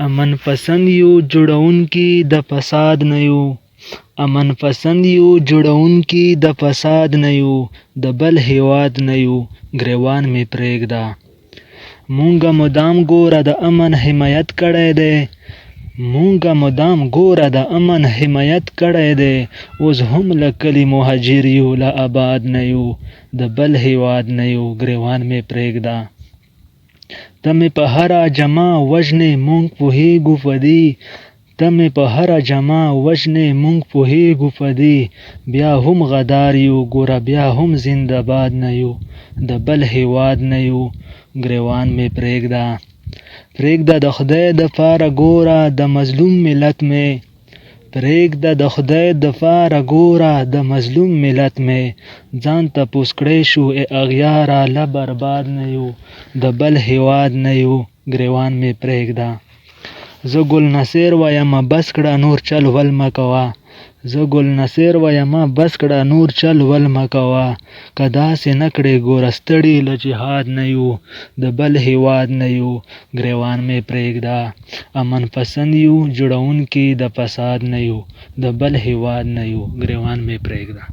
امن پسند یو جوړونکي د فساد نه یو. امن پسند یو جوړونکي د فساد نه یو. د بل هیواد نه یو ګریوان می پرېږده. مونږه مدام ګوره د امن حمایت کړی دی. مونږه مدام ګوره د امن حمایت کړی دی. اوس هم له کلي مهاجر یو له آباد نه یو. د بل هیواد نه یو ګریوان می پرېږده. ته مې په هره جمع وژنې مونږ پوهېږو په دې. ته مې په هره جمع وژنې مونږ پوهېږو په دې. بیا هم غدار یو ګوره بیا هم زنده باد نه یو. د بل هیواد نه یو ګریوان مې پرېږده. پرېږده د خدای دپاره ګوره د مظلوم ملت مې. پرېږده د خدای دپاره ګوره د مظلوم ملت مې. ځان تپوس کړی شو ای اغیاره له برباد نه یو. د بل هیواد نه یو ګریوان مې پرېږده. زه ګل نصیر ویمه بس کړه نور چل ول مه کوه. زه ګل نصیر ویمه بس کړه نور چل ول مه کوه. که داسې نه کړې ګوره ستړي له جهاد نه یو. د بل هیواد نه یو ګریوان مې پرېږده. امن پسند یو جوړونکي د فساد نه یو. د بل هیواد نه یو ګریوان مې پرېږده.